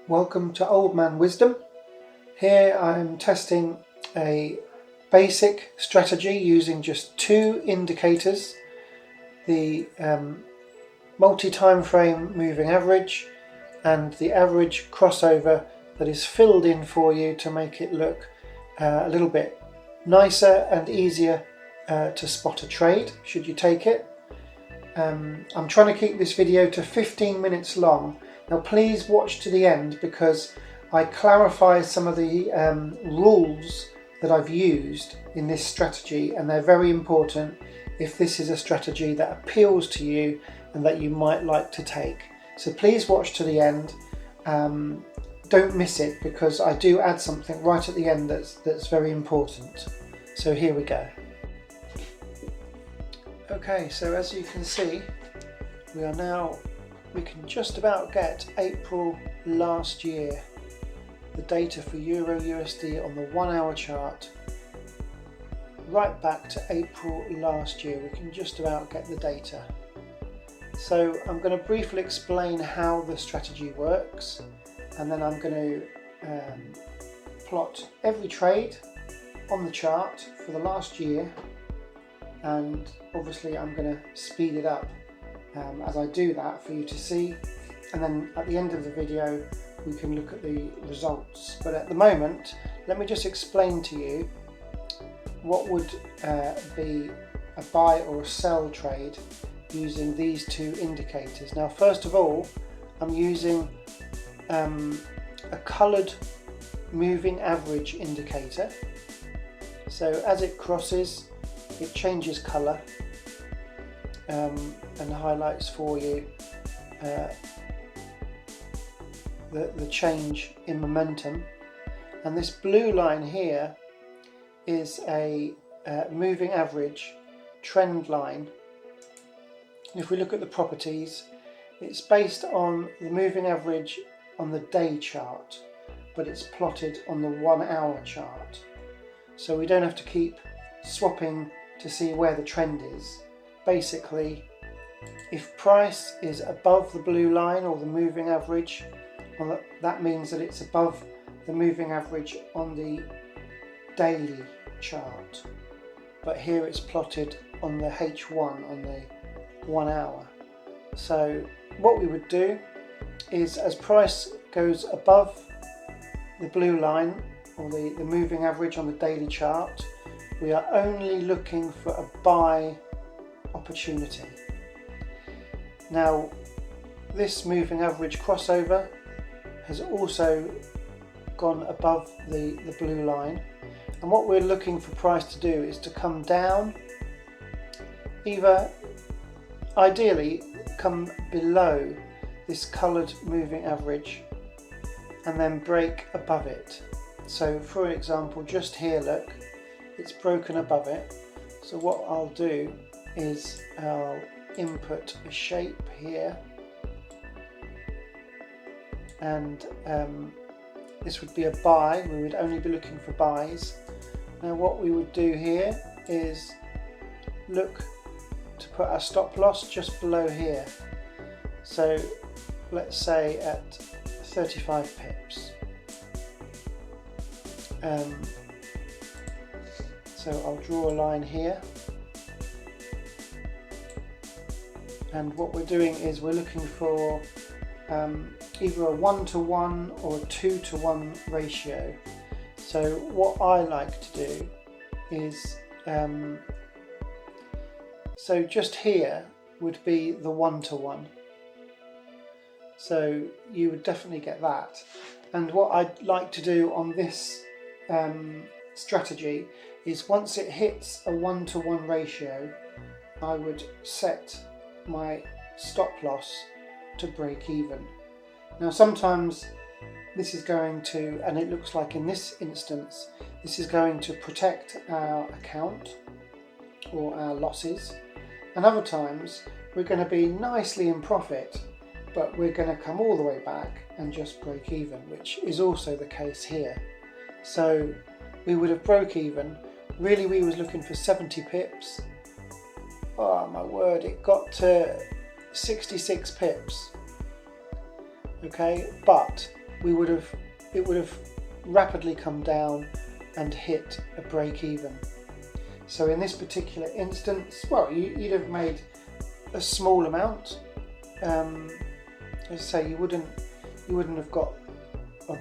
Welcome to Old Man Wisdom. Here I'm testing a basic strategy using just two indicators, the multi-time frame moving average and the average crossover that is filled in for you to make it look a little bit nicer and easier to spot a trade should you take it. I'm trying to keep this video to 15 minutes long. Now please watch to the end because I clarify some of the rules that I've used in this strategy, and they're very important if this is a strategy that appeals to you and that you might like to take. So please watch to the end. Don't miss it because I do add something right at the end that's very important. So here we go. Okay, so as you can see, we can just about get April last year, the data for Euro USD on the 1 hour chart, right back to April last year. We can just about get the data. So I'm going to briefly explain how the strategy works, and then I'm going to plot every trade on the chart for the last year, and obviously I'm going to speed it up as I do that for you to see, and then at the end of the video we can look at the results. But at the moment, let me just explain to you what would be a buy or a sell trade using these two indicators. Now first of all, I'm using a coloured moving average indicator. So as it crosses, it changes colour and highlights for you the change in momentum. And this blue line here is a moving average trend line. And if we look at the properties, it's based on the moving average on the day chart, but it's plotted on the 1 hour chart. So we don't have to keep swapping to see where the trend is. Basically, if price is above the blue line or the moving average, well, that means that it's above the moving average on the daily chart. But here it's plotted on the H1, on the 1 hour. So what we would do is, as price goes above the blue line or the moving average on the daily chart, we are only looking for a buy opportunity. Now this moving average crossover has also gone above the blue line, and what we're looking for price to do is to come down, either ideally come below this coloured moving average and then break above it. So for example, just here, look, it's broken above it. So what I'll do is I'll input a shape here, and this would be a buy. We would only be looking for buys. Now what we would do here is look to put our stop loss just below here. So let's say at 35 pips. So I'll draw a line here, and what we're doing is we're looking for either a 1-to-1 or a 2-to-1 ratio. So what I like to do is, so just here would be the 1-to-1. So you would definitely get that. And what I'd like to do on this strategy is, once it hits a 1-to-1 ratio, I would set my stop loss to break even. Now sometimes this is going to, and it looks like in this instance, this is going to protect our account or our losses, and other times we're going to be nicely in profit, but we're going to come all the way back and just break even, which is also the case here. So we would have broke even. Really we was looking for 70 pips. Oh my word, it got to 66 pips. Okay, but it would have rapidly come down and hit a break even. So in this particular instance, well, you'd have made a small amount. As I say, you wouldn't have got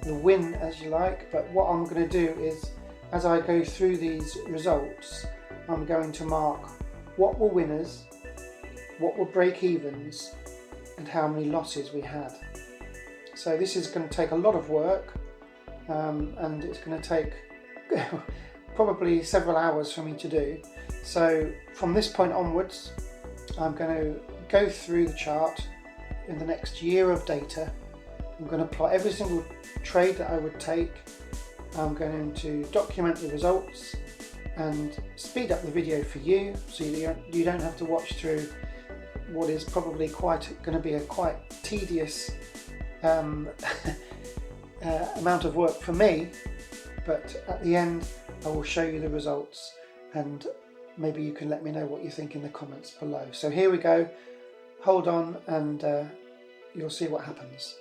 the win as you like, but what I'm going to do is, as I go through these results, I'm going to mark what were winners, what were break-evens, and how many losses we had. So this is going to take a lot of work, and it's going to take probably several hours for me to do. So from this point onwards, I'm going to go through the chart in the next year of data. I'm going to plot every single trade that I would take. I'm going to document the results and speed up the video for you, so you don't have to watch through what is probably going to be a quite tedious amount of work for me. But at the end, I will show you the results, and maybe you can let me know what you think in the comments below. So here we go. Hold on, and you'll see what happens.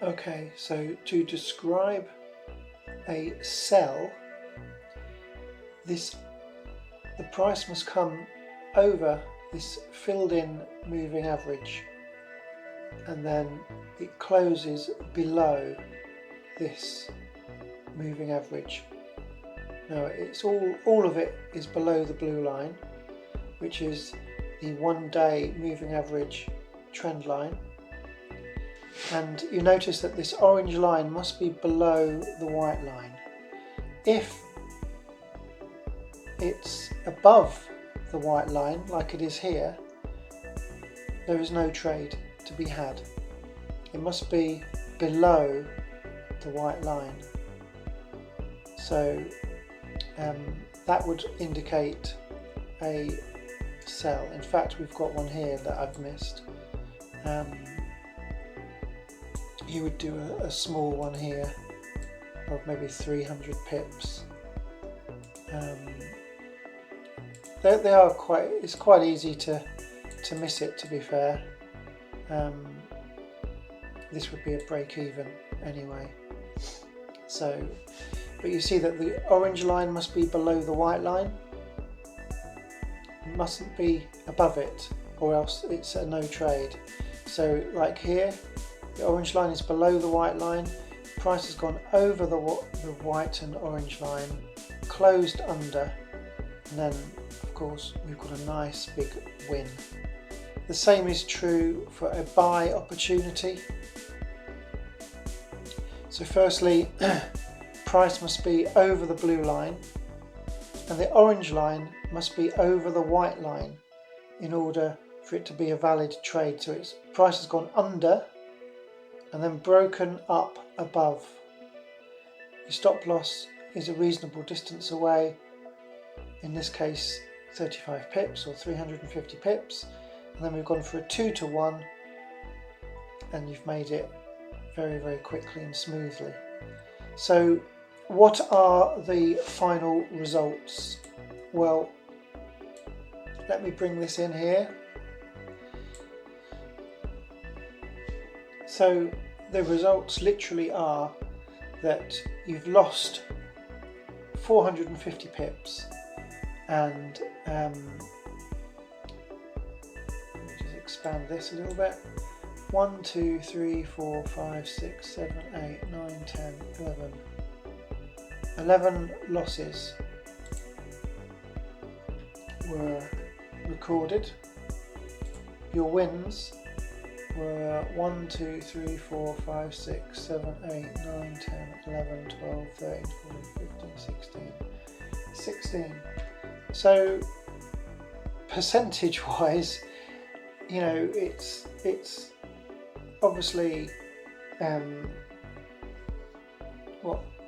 Okay, so to describe a sell, the price must come over this filled in moving average, and then it closes below this moving average. Now it's all of it is below the blue line, which is the 1 day moving average trend line. And you notice that this orange line must be below the white line. If it's above the white line, like it is here, there is no trade to be had. It must be below the white line. So that would indicate a sell. In fact, we've got one here that I've missed. You would do a small one here of maybe 300 pips. They are it's quite easy to miss it, to be fair. This would be a break even anyway. So, but you see that the orange line must be below the white line. It mustn't be above it, or else it's a no trade. So like here, the orange line is below the white line, price has gone over the white and orange line, closed under, and then of course we've got a nice big win. The same is true for a buy opportunity. So firstly, price must be over the blue line, and the orange line must be over the white line in order for it to be a valid trade. So its price has gone under and then broken up above. Your stop loss is a reasonable distance away, in this case 35 pips or 350 pips, and then we've gone for a 2 to 1, and you've made it very, very quickly and smoothly. So what are the final results? Well, let me bring this in here. So the results literally are that you've lost 450 pips, and let me just expand this a little bit. 1, 2, 3, 4, 5, 6, 7, 8, 9, 10, 11 losses were recorded. Your wins were 1, 2, 3, 4, 5, 6, 7, 8, 9, 10, 11, 12, 13, 14, 15, 16. So percentage wise, you know, it's obviously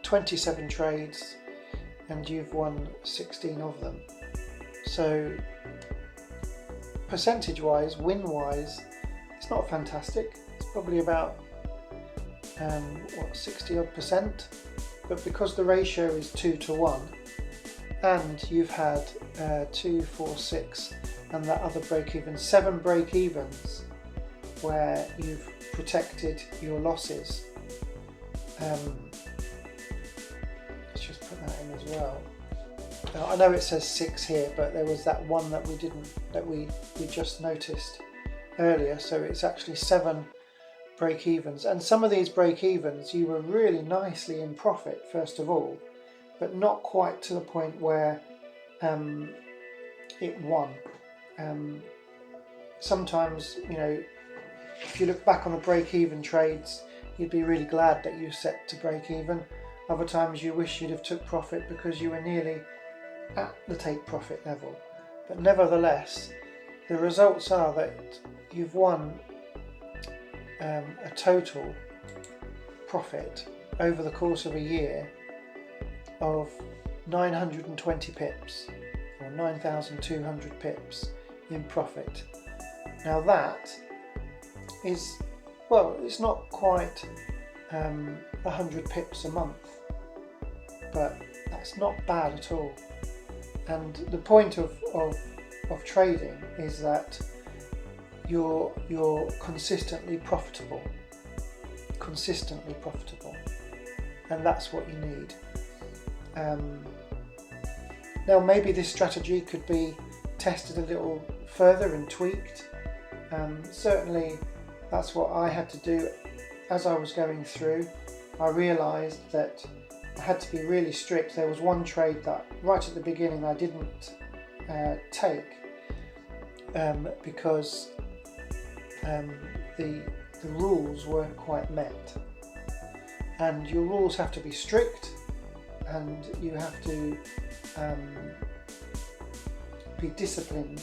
27 trades and you've won 16 of them. So percentage wise, win wise, it's not fantastic. It's probably about 60 odd percent, but because the ratio is 2 to 1 and you've had 2, 4, 6 and that other break even, 7 break evens where you've protected your losses. Let's just put that in as well. Now, I know it says 6 here, but there was that one that we just noticed earlier, so it's actually 7 break evens, and some of these break evens you were really nicely in profit first of all, but not quite to the point where it won. Sometimes, you know, if you look back on the break even trades, you'd be really glad that you set to break even. Other times you wish you'd have took profit because you were nearly at the take profit level. But nevertheless, the results are that you've won a total profit over the course of a year of 920 pips, or 9,200 pips in profit. Now that is, well, it's not quite 100 pips a month, but that's not bad at all. And the point of trading is that you're consistently profitable, and that's what you need. Now maybe this strategy could be tested a little further and tweaked. Certainly that's what I had to do as I was going through. I realised that I had to be really strict. There was one trade that right at the beginning I didn't take because the rules weren't quite met, and your rules have to be strict, and you have to be disciplined,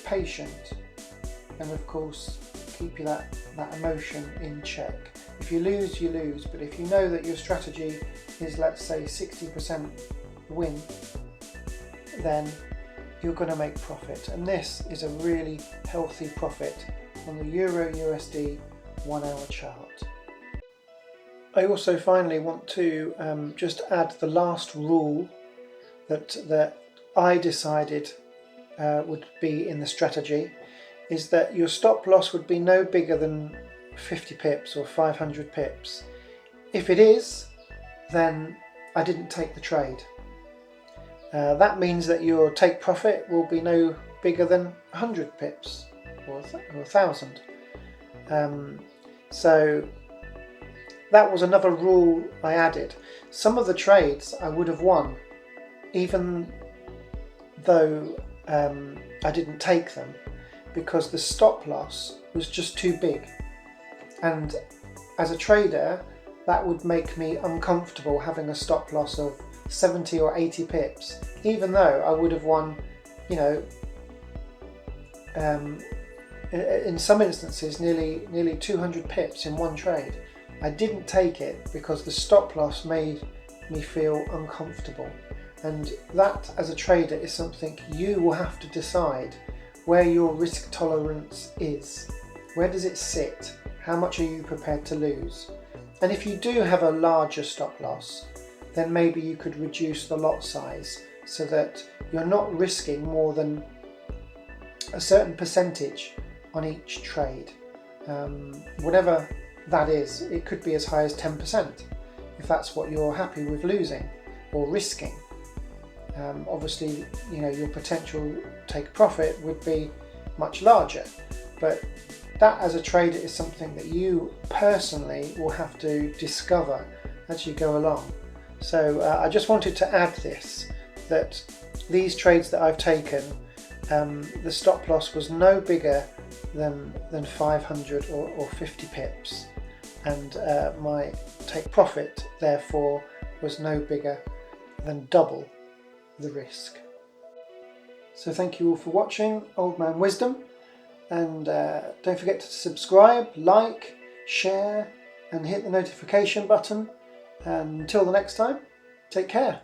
patient, and of course keep that emotion in check. If you lose, you lose, but if you know that your strategy is, let's say, 60% win, then you're going to make profit, and this is a really healthy profit on the Euro USD 1 hour chart. I also finally want to just add the last rule that I decided would be in the strategy, is that your stop loss would be no bigger than 50 pips or 500 pips. If it is, then I didn't take the trade. That means that your take profit will be no bigger than 100 pips or 1,000. So that was another rule I added. Some of the trades I would have won even though I didn't take them, because the stop loss was just too big, and as a trader that would make me uncomfortable having a stop loss of 70 or 80 pips, even though I would have won, you know, in some instances nearly 200 pips in one trade. I didn't take it because the stop loss made me feel uncomfortable, and that as a trader is something you will have to decide where your risk tolerance is. Where does it sit? How much are you prepared to lose? And if you do have a larger stop loss, then maybe you could reduce the lot size so that you're not risking more than a certain percentage on each trade. Whatever that is, it could be as high as 10% if that's what you're happy with losing or risking. Obviously, you know, your potential take profit would be much larger, but that as a trader is something that you personally will have to discover as you go along. So I just wanted to add this, that these trades that I've taken, the stop loss was no bigger than 500 or 50 pips, and my take profit therefore was no bigger than double the risk. So thank you all for watching Old Man Wisdom, and don't forget to subscribe, like, share and hit the notification button, and until the next time, take care.